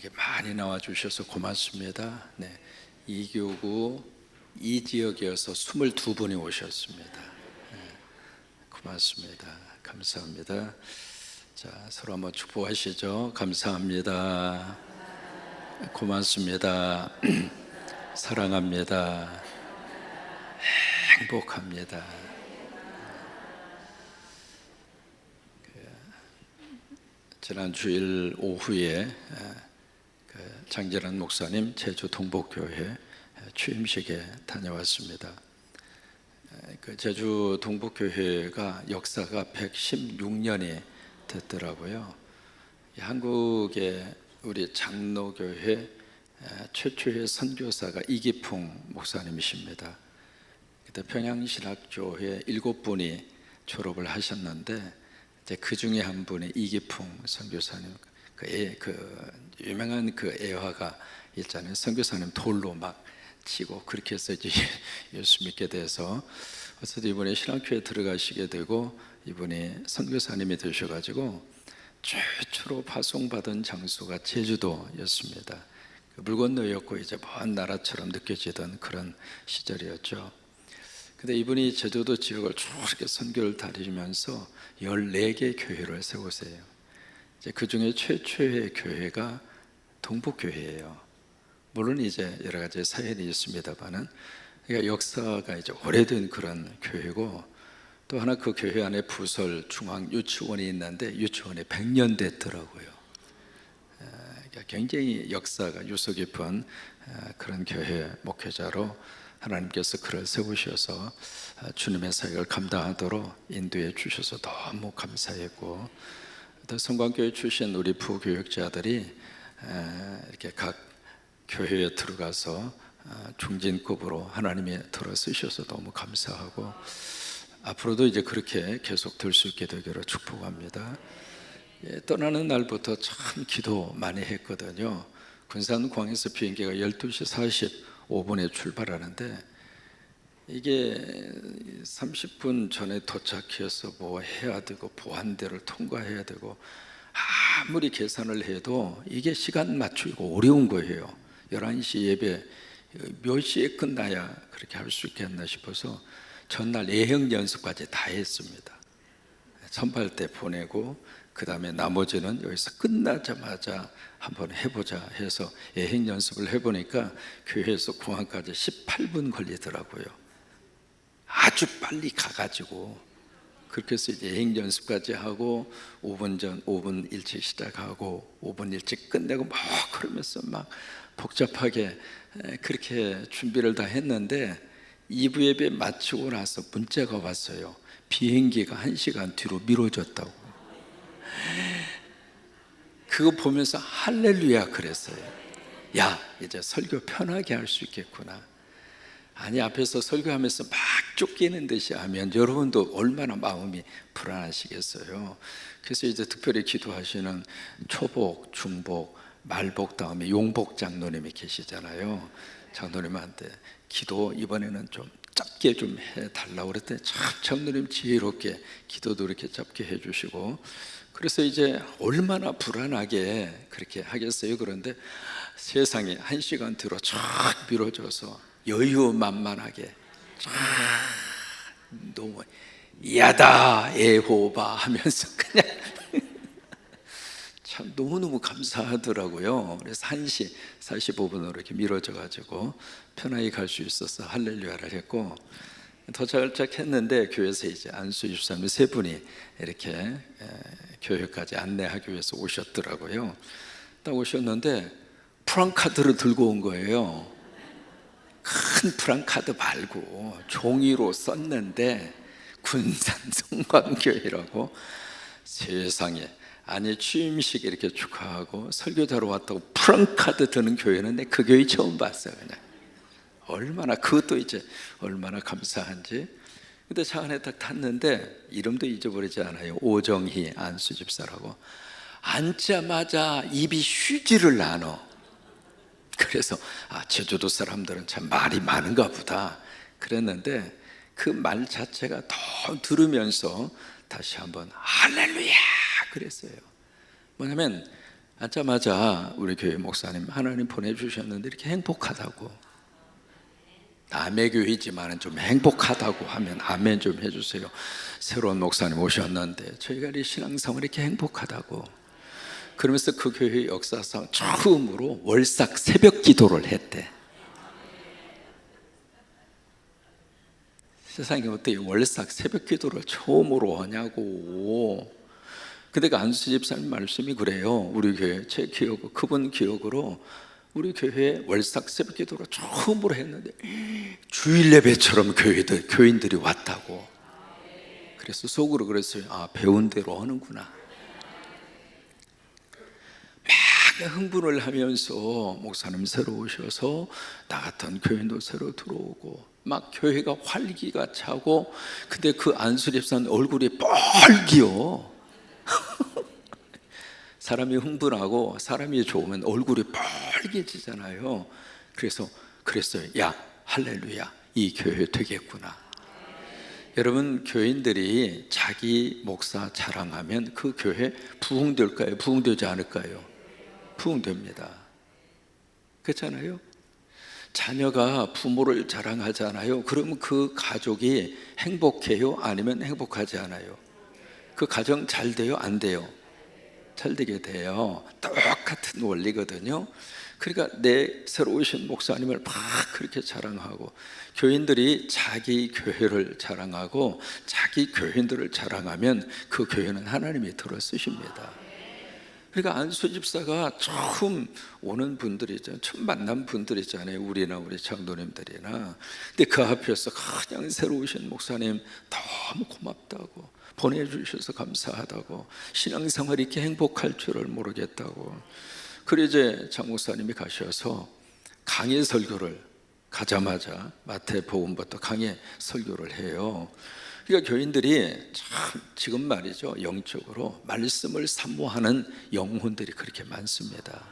이렇게 많이 나와 주셔서 고맙습니다. 네, 이교구 이 지역이어서 22분이 오셨습니다. 네, 고맙습니다. 감사합니다. 자, 서로 한번 축복하시죠. 감사합니다. 고맙습니다. 사랑합니다. 행복합니다. 지난 주일 오후에 장재란 목사님 제주 동복교회 취임식에 다녀왔습니다. 제주 동복교회가 역사가 116년이 됐더라고요. 한국의 우리 장로교회 최초의 선교사가 이기풍 목사님이십니다. 그때 평양신학교회 7분이 졸업을 하셨는데 이제 그 중에 한 분이 이기풍 선교사님, 유명한 그 애화가 있잖아요. 선교사님 돌로 막 치고 그렇게 해서 이제 예수 믿게 돼서 어쨌든 이번에 신학교에 들어가시게 되고 이분이 선교사님이 되셔가지고 최초로 파송받은 장소가 제주도였습니다. 물 건너였고 이제 먼 나라처럼 느껴지던 그런 시절이었죠. 근데 이분이 제주도 지역을 쭉 이렇게 선교를 다니면서 14개 교회를 세우세요. 이제 그 중에 최초의 교회가 동복교회예요. 물론 이제 여러 가지 사연이 있습니다만은, 그러니까 역사가 이제 오래된 그런 교회고, 또 하나 그 교회 안에 부설 중앙 유치원이 있는데 유치원이 100년 됐더라고요. 그러니까 굉장히 역사가 유서 깊은 그런 교회 목회자로 하나님께서 그를 세우셔서 주님의 사역을 감당하도록 인도해 주셔서 너무 감사했고, 또 성광교회 출신 우리 부교육자들이 이렇게 각 교회에 들어가서 중진급으로 하나님이 들어 쓰셔서 너무 감사하고, 앞으로도 이제 그렇게 계속 될 수 있게 되기를 축복합니다. 떠나는 날부터 참 기도 많이 했거든요. 군산공항에서 비행기가 12시 45분에 출발하는데 이게 30분 전에 도착해서 뭐 해야 되고 보안대를 통과해야 되고 아무리 계산을 해도 이게 시간 맞추기가 어려운 거예요. 11시 예배 몇 시에 끝나야 그렇게 할 수 있겠나 싶어서 전날 예행 연습까지 다 했습니다. 선발대 보내고 그 다음에 나머지는 여기서 끝나자마자 한번 해보자 해서 예행 연습을 해보니까 교회에서 공항까지 18분 걸리더라고요. 아주 빨리 가가지고 그렇게 해서 이제 예행 연습까지 하고 5분 전 5분 일찍 시작하고 5분 일찍 끝내고 막 그러면서 막 복잡하게 그렇게 준비를 다 했는데 2부 예배 마치고 나서 문자가 왔어요. 비행기가 1시간 뒤로 미뤄졌다고. 그거 보면서 할렐루야 그랬어요. 야, 이제 설교 편하게 할 수 있겠구나. 아니, 앞에서 설교하면서 막 쫓기는 듯이 하면 여러분도 얼마나 마음이 불안하시겠어요. 그래서 이제 특별히 기도하시는 초복, 중복, 말복 다음에 용복 장로님이 계시잖아요. 장로님한테 기도 이번에는 좀 짧게 좀 해달라고 그랬더니 참 장로님 지혜롭게 기도도 이렇게 짧게 해주시고, 그래서 이제 얼마나 불안하게 그렇게 하겠어요. 그런데 세상에 1시간 뒤로 쫙 미뤄져서 여유만만하게 쫙 너무 야다 에호바 하면서 그냥 참 너무너무 감사하더라고요. 그래서 1시 45분으로 이렇게 미뤄져 가지고 편하게 갈 수 있어서 할렐루야를 했고, 도착했는데 교회에서 이제 안수 집사님 3분이 이렇게 교회까지 안내하기 위해서 오셨더라고요. 딱 오셨는데 프랑카드를 들고 온 거예요. 큰 프랑카드 말고 종이로 썼는데 군산 성광교회라고. 세상에, 아니 취임식 이렇게 축하하고 설교자로 왔다고 프랑카드 드는 교회는 내 그 교회 처음 봤어요. 그냥 얼마나, 그것도 이제 얼마나 감사한지. 근데 차 안에 딱 탔는데 이름도 잊어버리지 않아요. 오정희 안수집사라고. 앉자마자 입이 휴지를 나눠. 그래서 제주도 사람들은 참 말이 많은가 보다 그랬는데, 그 말 자체가 더 들으면서 다시 한번 할렐루야 그랬어요. 뭐냐면 앉자마자 우리 교회 목사님 하나님 보내주셨는데 이렇게 행복하다고, 남의 교회지만 좀 행복하다고 하면 아멘 좀 해주세요. 새로운 목사님 오셨는데 저희가 이 신앙생활 이렇게 행복하다고, 그러면서 그 교회 역사상 처음으로 월삭 새벽 기도를 했대. 세상에 어떻게 월삭 새벽 기도를 처음으로 하냐고. 근데 그 안수 집사님 말씀이 그래요. 우리 교회 제 기억, 그분 기억으로 우리 교회에 월삭 새벽 기도를 처음으로 했는데 주일 예배처럼 교인들이 왔다고. 그래서 속으로 그랬어요. 아, 배운 대로 하는구나. 막 흥분을 하면서 목사님 새로 오셔서 나 같은 교인도 새로 들어오고 막 교회가 활기가 차고, 근데 그 안수 집사님 얼굴이 뻘기요. 사람이 흥분하고 사람이 좋으면 얼굴이 빨개지잖아요. 그래서 그랬어요. 야, 할렐루야, 이 교회 되겠구나. 여러분, 교인들이 자기 목사 자랑하면 그 교회 부흥될까요? 부흥되지 않을까요? 부흥됩니다. 그렇잖아요. 자녀가 부모를 자랑하잖아요. 그러면 그 가족이 행복해요? 아니면 행복하지 않아요? 그 가정 잘 돼요? 안 돼요? 잘 되게 돼요. 똑같은 원리거든요. 그러니까 내 새로 오신 목사님을 막 그렇게 자랑하고, 교인들이 자기 교회를 자랑하고 자기 교인들을 자랑하면 그 교회는 하나님이 들어 쓰십니다. 그러니까 안수 집사가 처음 오는 분들이 있잖아요. 처음 만난 분들 있잖아요. 우리나 우리 장로님들이나. 근데 그 앞에서 그냥 새로 오신 목사님 너무 고맙다고, 보내주셔서 감사하다고, 신앙생활이 이렇게 행복할 줄을 모르겠다고. 그래 이제 장 목사님이 가셔서 강의 설교를, 가자마자 마태복음부터 강의 설교를 해요. 그러니까 교인들이 참 지금 말이죠, 영적으로 말씀을 사모하는 영혼들이 그렇게 많습니다.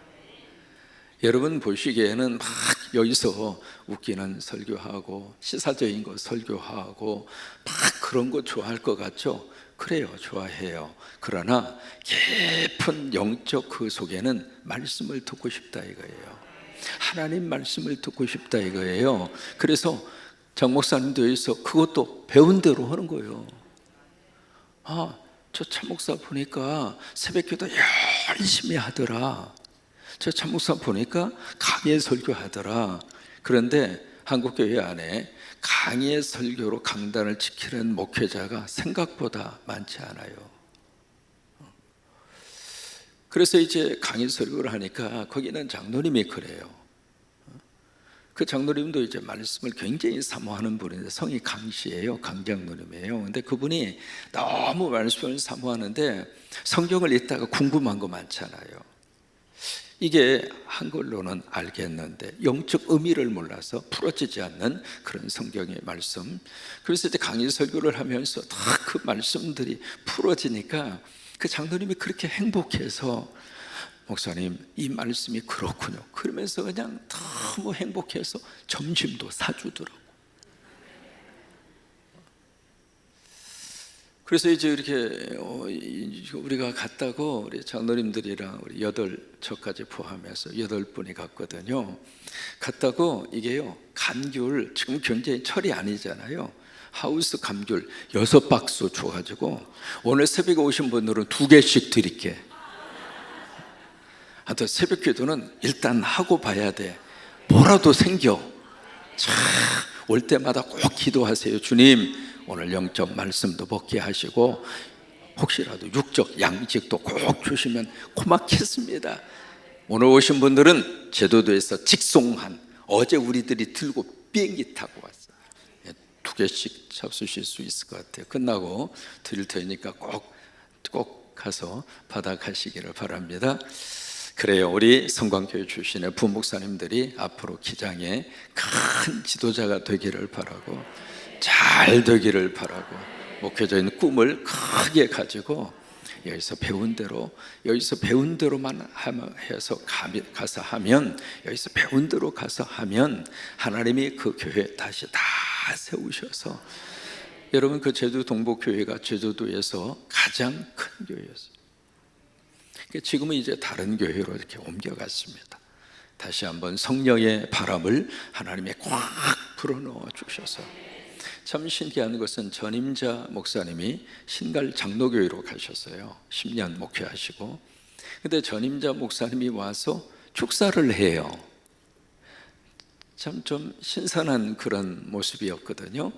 여러분 보시기에는 막 여기서 웃기는 설교하고 시사적인 거 설교하고 막 그런 거 좋아할 것 같죠? 그래요, 좋아해요. 그러나 깊은 영적 그 속에는 말씀을 듣고 싶다 이거예요. 하나님 말씀을 듣고 싶다 이거예요. 그래서 장 목사님도 여기서 그것도 배운 대로 하는 거예요. 아, 저 참 목사 보니까 새벽기도 열심히 하더라. 저 참 목사 보니까 강의 설교하더라. 그런데 한국교회 안에 강의 설교로 강단을 지키는 목회자가 생각보다 많지 않아요. 그래서 이제 강의 설교를 하니까 거기는 장로님이 그래요. 그 장로님도 이제 말씀을 굉장히 사모하는 분인데 성이 강씨예요. 강장로님이에요. 근데 그분이 너무 말씀을 사모하는데 성경을 읽다가 궁금한 거 많잖아요. 이게 한글로는 알겠는데 영적 의미를 몰라서 풀어지지 않는 그런 성경의 말씀. 그래서 이제 강의 설교를 하면서 다 그 말씀들이 풀어지니까 그 장로님이 그렇게 행복해서 목사님 이 말씀이 그렇군요. 그러면서 그냥 너무 행복해서 점심도 사주더라고. 그래서 이제 이렇게 우리가 갔다고 우리 장로님들이랑 우리 8척까지 포함해서 8분이 갔거든요. 갔다고 이게요, 감귤 지금 굉장히 철이 아니잖아요. 하우스 감귤 6박스 줘가지고 오늘 새벽에 오신 분들은 2개씩 드릴게. 하여튼 새벽 기도는 일단 하고 봐야 돼. 뭐라도 생겨. 참, 올 때마다 꼭 기도하세요. 주님, 오늘 영적 말씀도 먹게 하시고 혹시라도 육적 양식도 꼭 주시면 고맙겠습니다. 오늘 오신 분들은 제도도에서 직송한, 어제 우리들이 들고 비행기 타고 왔어요. 2개씩 잡수실 수 있을 것 같아요. 끝나고 드릴 테니까 꼭 가서 받아가시기를 바랍니다. 그래요, 우리 성광교회 출신의 부목사님들이 앞으로 기장에 큰 지도자가 되기를 바라고, 잘 되기를 바라고, 목회자인 꿈을 크게 가지고 여기서 배운 대로만 해서 가서 하면, 여기서 배운 대로 가서 하면 하나님이 그 교회 다시 다 세우셔서, 여러분 그 제주 동복교회가 제주도에서 가장 큰 교회였어요. 지금은 이제 다른 교회로 이렇게 옮겨갔습니다. 다시 한번 성령의 바람을 하나님이 꽉 불어넣어 주셔서, 참 신기한 것은 전임자 목사님이 신갈 장로교회로 가셨어요. 10년 목회하시고. 근데 전임자 목사님이 와서 축사를 해요. 참 좀 신선한 그런 모습이었거든요.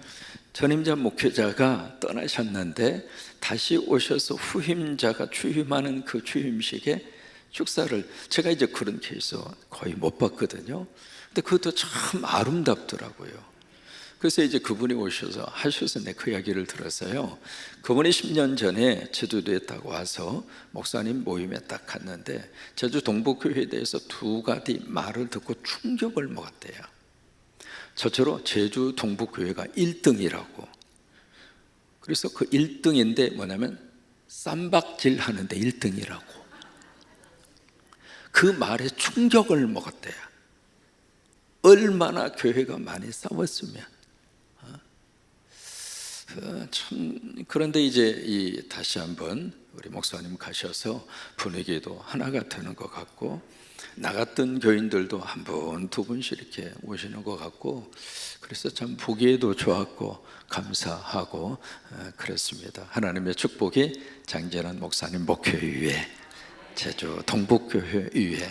전임자 목회자가 떠나셨는데 다시 오셔서 후임자가 취임하는 그 취임식에 축사를, 제가 이제 그런 케이스 거의 못 봤거든요. 근데 그것도 참 아름답더라고요. 그래서 이제 그분이 오셔서 하셔서 내가 그 이야기를 들었어요. 그분이 10년 전에 제주도에 딱 와서 목사님 모임에 딱 갔는데 제주 동북교회에 대해서 두 가지 말을 듣고 충격을 먹었대요. 저처럼 제주 동북교회가 1등이라고. 그래서 그 1등인데 뭐냐면 쌈박질 하는데 1등이라고. 그 말에 충격을 먹었대요. 얼마나 교회가 많이 싸웠으면. 참. 그런데 이제 다시 한번 우리 목사님 가셔서 분위기도 하나가 되는 것 같고, 나갔던 교인들도 한 분, 두 분씩 이렇게 오시는 것 같고, 그래서 참 보기에도 좋았고 감사하고 그랬습니다. 하나님의 축복이 장재란 목사님 목회 위에, 제주 동북교회 위에,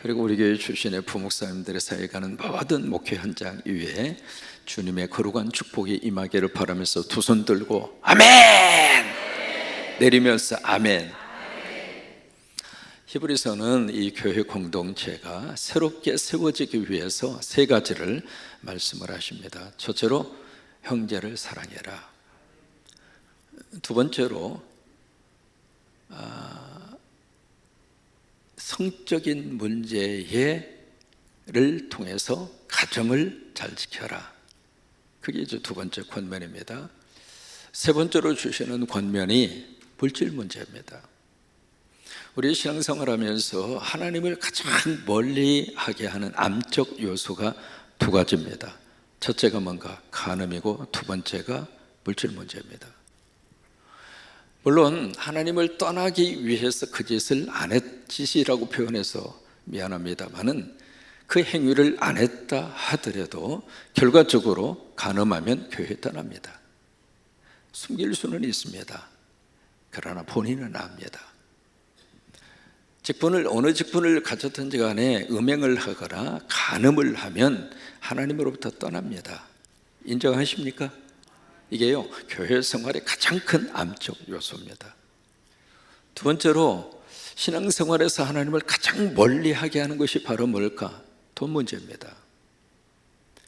그리고 우리 교회 출신의 부목사님들의 사이에 가는 모든 목회 현장 위에 주님의 거룩한 축복이 임하기를 바라면서 두 손 들고 아멘! 내리면서 아멘. 히브리서는 이 교회 공동체가 새롭게 세워지기 위해서 세 가지를 말씀을 하십니다. 첫째로 형제를 사랑해라. 두 번째로 성적인 문제를 통해서 가정을 잘 지켜라. 그게 이제 두 번째 권면입니다. 세 번째로 주시는 권면이 물질 문제입니다. 우리 신앙생활 하면서 하나님을 가장 멀리 하게 하는 암적 요소가 두 가지입니다. 첫째가 뭔가? 간음이고, 두 번째가 물질 문제입니다. 물론 하나님을 떠나기 위해서 그 짓을 안 했짓이라고 표현해서 미안합니다만은, 그 행위를 안 했다 하더라도 결과적으로 간음하면 교회 떠납니다. 숨길 수는 있습니다. 그러나 본인은 압니다. 직분을, 어느 직분을 가졌든지 간에 음행을 하거나 간음을 하면 하나님으로부터 떠납니다. 인정하십니까? 이게요, 교회 생활의 가장 큰 암적 요소입니다. 두 번째로 신앙생활에서 하나님을 가장 멀리하게 하는 것이 바로 뭘까? 돈 문제입니다.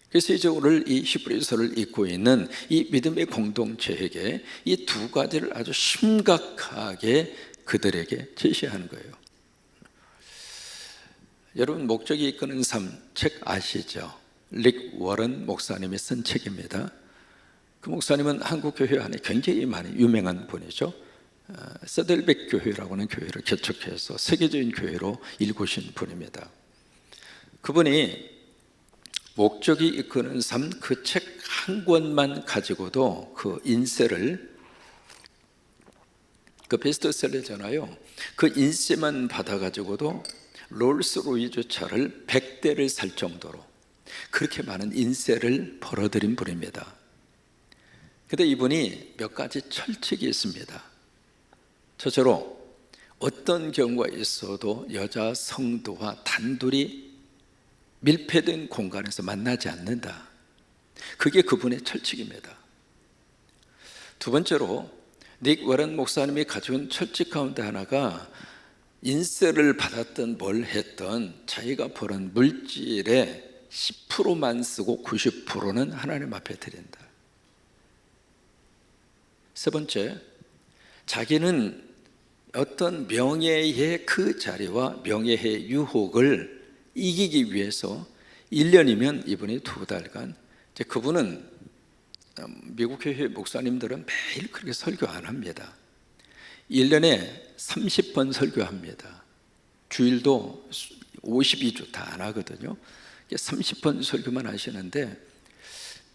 그래서 이제 오늘 이 히브리서를 읽고 있는 이 믿음의 공동체에게 이 두 가지를 아주 심각하게 그들에게 제시하는 거예요. 여러분, 목적이 이끄는 삶 책 아시죠? 릭 워런 목사님이 쓴 책입니다. 그 목사님은 한국 교회 안에 굉장히 많이 유명한 분이죠. 세델백 교회라고 하는 교회를 개척해서 세계적인 교회로 일구신 분입니다. 그분이 목적이 이끄는 삶, 그 책 한 권만 가지고도 그 인세를, 그 베스트셀러잖아요. 그 인세만 받아가지고도 롤스로이스 차를 100대를 살 정도로 그렇게 많은 인세를 벌어들인 분입니다. 근데 이분이 몇 가지 철칙이 있습니다. 첫째로 어떤 경우가 있어도 여자 성도와 단둘이 밀폐된 공간에서 만나지 않는다. 그게 그분의 철칙입니다. 두 번째로 닉 워런 목사님이 가져온 철칙 가운데 하나가 인세를 받았던 뭘 했던 자기가 버는 물질의 10%만 쓰고 90%는 하나님 앞에 드린다. 세 번째, 자기는 어떤 명예의 그 자리와 명예의 유혹을 이기기 위해서 1년이면 이분이 2달간, 이제 그분은 미국 교회 목사님들은 매일 그렇게 설교 안 합니다. 1년에 30번 설교합니다. 주일도 52주 다 안 하거든요. 30번 설교만 하시는데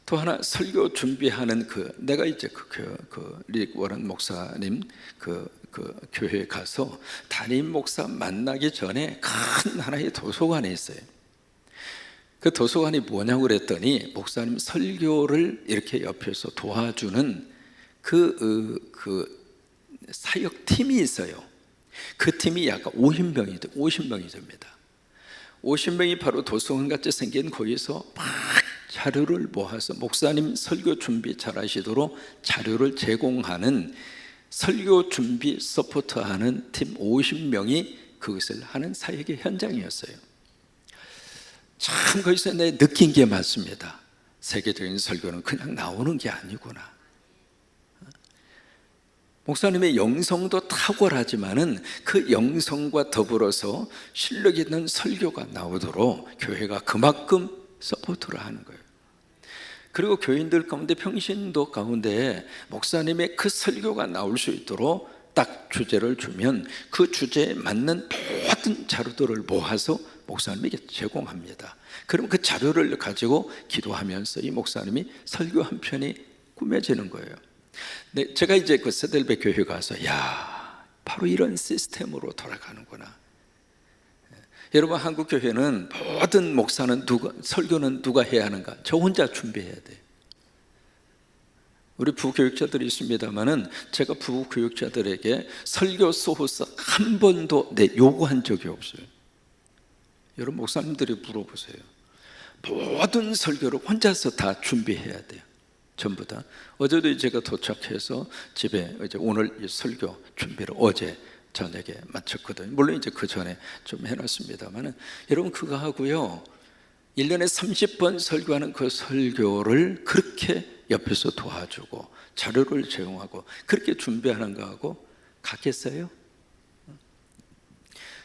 또 하나 설교 준비하는 내가 이제 릭 워런 목사님 교회에 가서 담임 목사 만나기 전에 큰 하나의 도서관에 있어요. 그 도서관이 뭐냐고 그랬더니 목사님 설교를 이렇게 옆에서 도와주는 그 사역팀이 있어요. 그 팀이 약간 50명이 됩니다. 50명이 바로 도서관같이 생긴 거기서 막 자료를 모아서 목사님 설교 준비 잘 하시도록 자료를 제공하는 설교 준비 서포트하는 팀 50명이 그것을 하는 사역의 현장이었어요. 참 거기서 내 느낀 게 맞습니다. 세계적인 설교는 그냥 나오는 게 아니구나. 목사님의 영성도 탁월하지만은 그 영성과 더불어서 실력 있는 설교가 나오도록 교회가 그만큼 서포트를 하는 거예요. 그리고 교인들 가운데 평신도 가운데 목사님의 그 설교가 나올 수 있도록 딱 주제를 주면 그 주제에 맞는 모든 자료들을 모아서 목사님에게 제공합니다. 그럼 그 자료를 가지고 기도하면서 이 목사님이 설교 한 편이 꾸며지는 거예요. 네, 제가 이제 그 세델베 교회 가서 바로 이런 시스템으로 돌아가는구나. 여러분, 한국 교회는 모든 목사는 설교는 누가 해야 하는가? 저 혼자 준비해야 돼요. 우리 부교육자들이 있습니다만은 제가 부교육자들에게 설교 소호서 한 번도 요구한 적이 없어요. 여러분 목사님들이 물어보세요. 모든 설교를 혼자서 다 준비해야 돼요. 전부 다. 어제도 제가 도착해서 집에 이제 오늘 이 설교 준비를 어제 저녁에 마쳤거든요. 물론 이제 그 전에 좀 해놨습니다만은 여러분 그거 하고요. 1년에 30번 설교하는 그 설교를 그렇게 옆에서 도와주고 자료를 제공하고 그렇게 준비하는 거하고 같겠어요?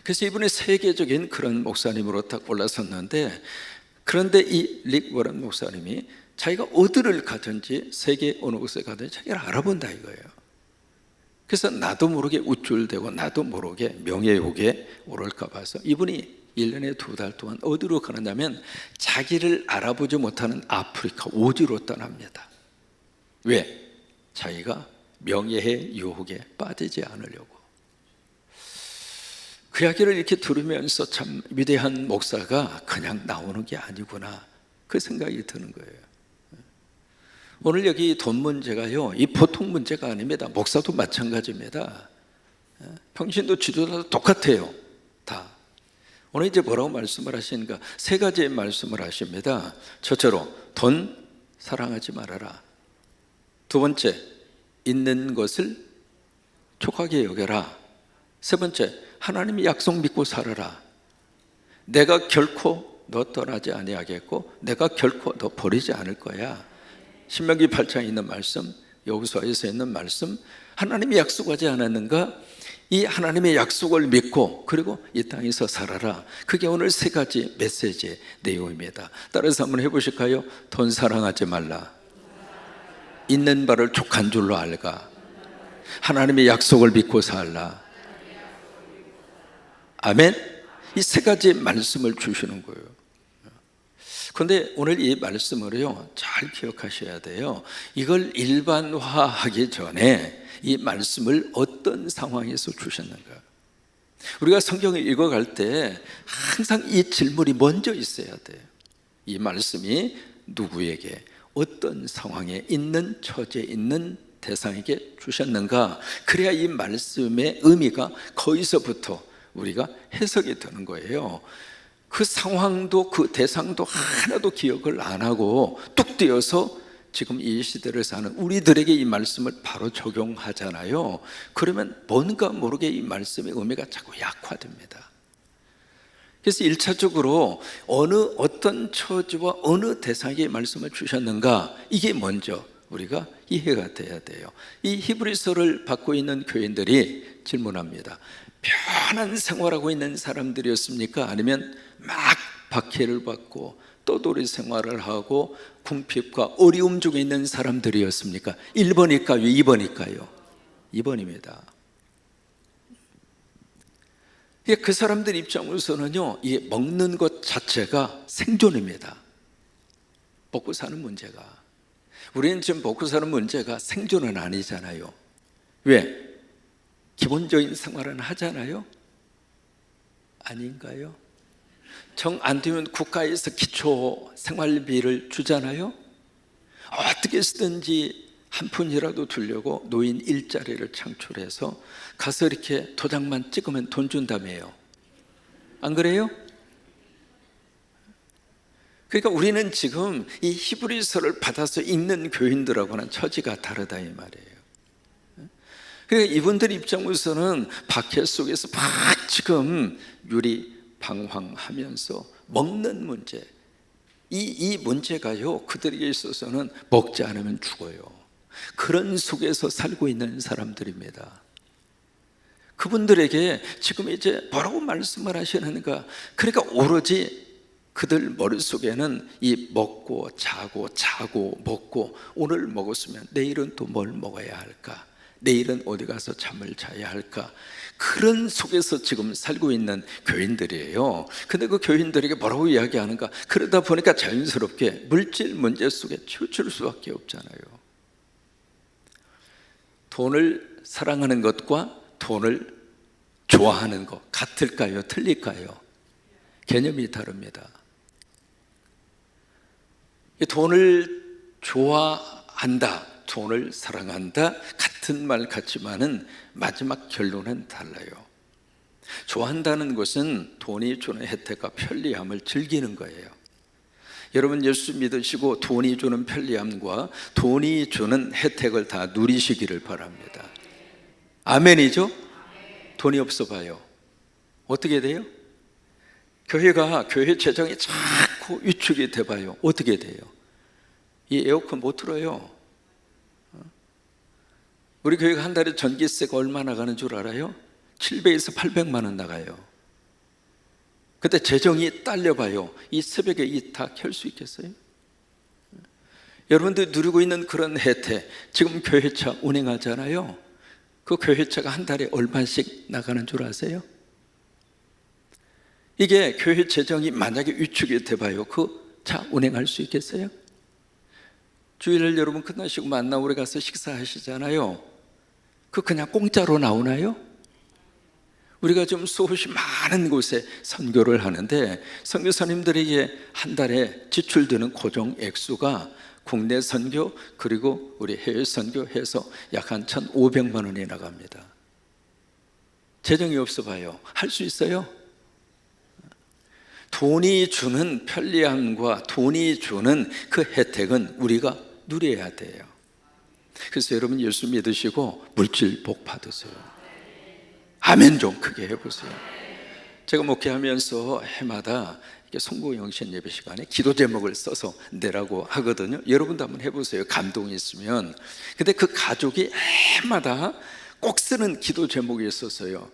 그래서 이분이 세계적인 그런 목사님으로 딱 올라섰는데, 그런데 이 릭 워런 목사님이 자기가 어디를 가든지 세계 어느 곳에 가든지 자기를 알아본다 이거예요. 그래서 나도 모르게 우쭐대고 나도 모르게 명예욕에 오를까 봐서 이분이 1년에 2달 동안 어디로 가느냐면 자기를 알아보지 못하는 아프리카 오지로 떠납니다. 왜? 자기가 명예의 유혹에 빠지지 않으려고. 그 이야기를 이렇게 들으면서 참 위대한 목사가 그냥 나오는 게 아니구나 그 생각이 드는 거예요. 오늘 여기 돈 문제가요, 이 보통 문제가 아닙니다. 목사도 마찬가지입니다. 평신도 지도자도 똑같아요. 다. 오늘 이제 뭐라고 말씀을 하시는가? 3가지의 말씀을 하십니다. 첫째로 돈 사랑하지 말아라. 2번째, 있는 것을 촉하게 여겨라. 3번째, 하나님의 약속 믿고 살아라. 내가 결코 너 떠나지 아니하겠고 내가 결코 너 버리지 않을 거야. 신명기 8장에 있는 말씀, 여호수아에서 있는 말씀, 하나님이 약속하지 않았는가? 이 하나님의 약속을 믿고 그리고 이 땅에서 살아라. 그게 오늘 3가지 메시지의 내용입니다. 따라서 한번 해보실까요? 돈 사랑하지 말라. 있는 바를 족한 줄로 알가. 하나님의 약속을 믿고 살라. 아멘. 이 3가지 말씀을 주시는 거예요. 그런데 오늘 이 말씀을요 잘 기억하셔야 돼요. 이걸 일반화하기 전에 이 말씀을 어떤 상황에서 주셨는가? 우리가 성경을 읽어갈 때 항상 이 질문이 먼저 있어야 돼요. 이 말씀이 누구에게 어떤 상황에 있는 처지에 있는 대상에게 주셨는가? 그래야 이 말씀의 의미가 거기서부터 우리가 해석이 되는 거예요. 그 상황도 그 대상도 하나도 기억을 안 하고 뚝 띄어서 지금 이 시대를 사는 우리들에게 이 말씀을 바로 적용하잖아요. 그러면 뭔가 모르게 이 말씀의 의미가 자꾸 약화됩니다. 그래서 1차적으로 어떤 처지와 어느 대상에게 말씀을 주셨는가, 이게 먼저 우리가 이해가 돼야 돼요. 이 히브리서를 받고 있는 교인들이 질문합니다. 편한 생활하고 있는 사람들이었습니까? 아니면 막 박해를 받고 떠돌이 생활을 하고 궁핍과 어려움 중에 있는 사람들이었습니까? 1번일까요? 2번일까요? 2번입니다. 그 사람들 입장으로서는요, 이 먹는 것 자체가 생존입니다. 먹고 사는 문제가. 우리는 지금 먹고 사는 문제가 생존은 아니잖아요. 왜? 기본적인 생활은 하잖아요? 아닌가요? 정 안 되면 국가에서 기초 생활비를 주잖아요? 어떻게 쓰든지 한 푼이라도 두려고 노인 일자리를 창출해서 가서 이렇게 도장만 찍으면 돈 준다며요. 안 그래요? 그러니까 우리는 지금 이 히브리서를 받아서 읽는 교인들하고는 처지가 다르다 이 말이에요. 그러니까 이분들 입장으로서는 박해 속에서 막 지금 유리방황하면서 먹는 문제, 이 문제가요, 그들에게 있어서는 먹지 않으면 죽어요. 그런 속에서 살고 있는 사람들입니다. 그분들에게 지금 이제 뭐라고 말씀을 하시는가? 그러니까 오로지 그들 머릿속에는 이 먹고 자고 먹고, 오늘 먹었으면 내일은 또 뭘 먹어야 할까? 내일은 어디 가서 잠을 자야 할까? 그런 속에서 지금 살고 있는 교인들이에요. 근데 그 교인들에게 뭐라고 이야기하는가? 그러다 보니까 자연스럽게 물질 문제 속에 치우칠 수밖에 없잖아요. 돈을 사랑하는 것과 돈을 좋아하는 것 같을까요? 틀릴까요? 개념이 다릅니다. 돈을 좋아한다, 돈을 사랑한다, 같은 말 같지만은 마지막 결론은 달라요. 좋아한다는 것은 돈이 주는 혜택과 편리함을 즐기는 거예요. 여러분 예수 믿으시고 돈이 주는 편리함과 돈이 주는 혜택을 다 누리시기를 바랍니다. 아멘이죠? 돈이 없어 봐요. 어떻게 돼요? 교회 재정이 자꾸 위축이 돼 봐요. 어떻게 돼요? 이 에어컨 못 틀어요. 우리 교회가 한 달에 전기세가 얼마 나가는 줄 알아요? 700에서 800만 원 나가요. 근데 재정이 딸려봐요. 이 새벽에 이 다 켤 수 있겠어요? 여러분들 누리고 있는 그런 혜택, 지금 교회차 운행하잖아요. 그 교회차가 한 달에 얼마씩 나가는 줄 아세요? 이게 교회 재정이 만약에 위축이 돼봐요. 그 차 운행할 수 있겠어요? 주일날 여러분 끝나시고 만나우리 가서 식사하시잖아요. 그냥 공짜로 나오나요? 우리가 좀 수없이 많은 곳에 선교를 하는데 선교사님들에게 한 달에 지출되는 고정 액수가 국내 선교 그리고 우리 해외 선교 해서 약 한 1,500만 원이 나갑니다. 재정이 없어 봐요. 할 수 있어요? 돈이 주는 편리함과 돈이 주는 그 혜택은 우리가 누려야 돼요. 그래서 여러분 예수 믿으시고 물질 복 받으세요. 아멘 좀 크게 해보세요. 제가 목회하면서 해마다 송구영신 예배 시간에 기도 제목을 써서 내라고 하거든요. 여러분도 한번 해보세요. 감동이 있으면. 근데 그 가족이 해마다 꼭 쓰는 기도 제목이 있었어요.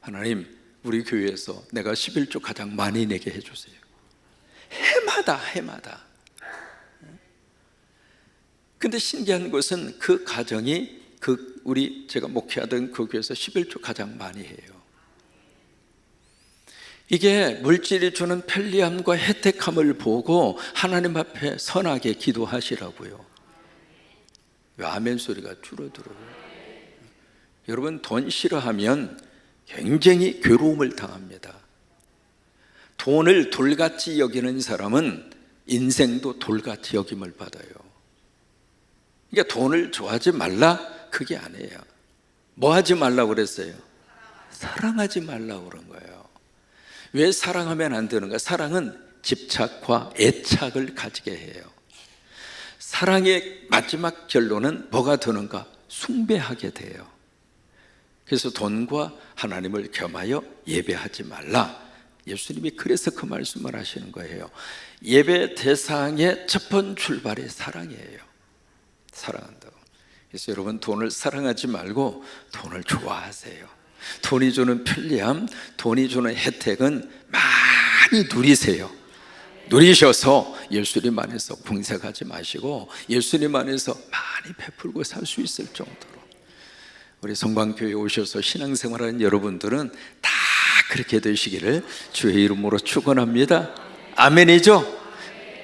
하나님, 우리 교회에서 내가 11조 가장 많이 내게 해주세요. 해마다. 근데 신기한 것은 그 가정이 제가 목회하던 그 교회에서 11조 가장 많이 해요. 이게 물질이 주는 편리함과 혜택함을 보고 하나님 앞에 선하게 기도하시라고요. 왜 아멘 소리가 줄어들어요? 여러분 돈 싫어하면 굉장히 괴로움을 당합니다. 돈을 돌같이 여기는 사람은 인생도 돌같이 여김을 받아요. 그러니까 돈을 좋아하지 말라 그게 아니에요. 뭐 하지 말라고 그랬어요? 사랑하지 말라고 그런 거예요. 왜 사랑하면 안 되는가? 사랑은 집착과 애착을 가지게 해요. 사랑의 마지막 결론은 뭐가 되는가? 숭배하게 돼요. 그래서 돈과 하나님을 겸하여 예배하지 말라. 예수님이 그래서 그 말씀을 하시는 거예요. 예배 대상의 첫 번 출발이 사랑이에요. 사랑한다고. 그래서 여러분 돈을 사랑하지 말고 돈을 좋아하세요. 돈이 주는 편리함, 돈이 주는 혜택은 많이 누리세요. 누리셔서 예수님 안에서 궁색하지 마시고 예수님 안에서 많이 베풀고 살 수 있을 정도로 우리 성광교회에 오셔서 신앙생활하는 여러분들은 다 그렇게 되시기를 주의 이름으로 축원합니다. 아멘이죠?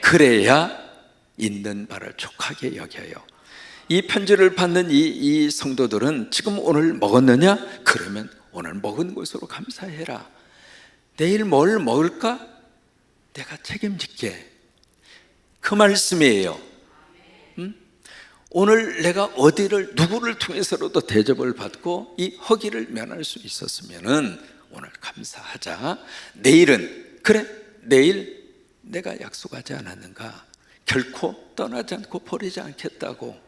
그래야 있는 바를 족하게 여겨요. 이 편지를 받는 이 성도들은 지금 오늘 먹었느냐? 그러면 오늘 먹은 것으로 감사해라. 내일 뭘 먹을까? 내가 책임질게. 그 말씀이에요. 오늘 내가 어디를 누구를 통해서라도 대접을 받고 이 허기를 면할 수 있었으면은 오늘 감사하자. 내일은 그래, 내일 내가 약속하지 않았는가? 결코 떠나지 않고 버리지 않겠다고.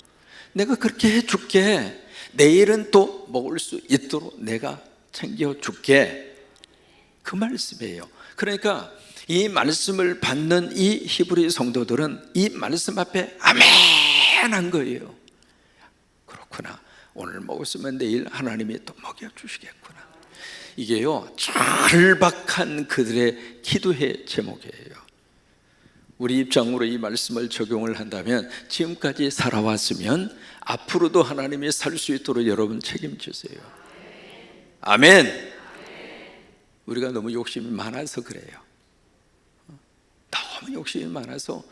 내가 그렇게 해줄게. 내일은 또 먹을 수 있도록 내가 챙겨줄게. 그 말씀이에요. 그러니까 이 말씀을 받는 이 히브리 성도들은 이 말씀 앞에 아멘 한 거예요. 그렇구나. 오늘 먹었으면 내일 하나님이 또 먹여주시겠구나. 이게요, 절박한 그들의 기도의 제목이에요. 우리 입장으로 이 말씀을 적용을 한다면 지금까지 살아왔으면 앞으로도 하나님이 살 수 있도록 여러분 책임지세요. 아멘. 우리가 너무 욕심이 많아서 그래요. 너무 욕심이 많아서.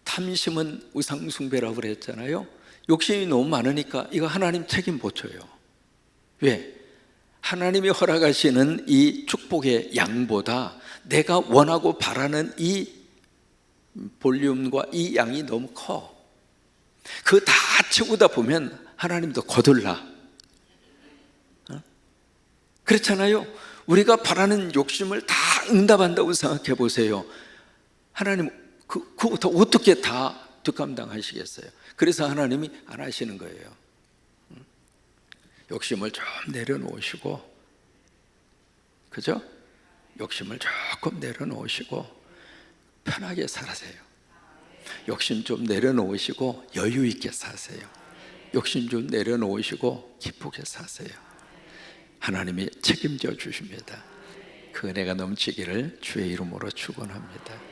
탐심은 우상숭배라고 그랬잖아요. 욕심이 너무 많으니까 이거 하나님 책임 못 져요. 왜? 하나님이 허락하시는 이 축복의 양보다 내가 원하고 바라는 이 볼륨과 이 양이 너무 커. 그거 다 채우다 보면 하나님도 거들라. 그렇잖아요. 우리가 바라는 욕심을 다 응답한다고 생각해 보세요. 하나님 그거 어떻게 다 뒷감당하시겠어요? 그래서 하나님이 안 하시는 거예요. 욕심을 좀 내려놓으시고, 그죠? 욕심을 조금 내려놓으시고 편하게 살아세요. 욕심 좀 내려놓으시고 여유 있게 사세요. 욕심 좀 내려놓으시고 기쁘게 사세요. 하나님이 책임져 주십니다. 그 은혜가 넘치기를 주의 이름으로 축원합니다.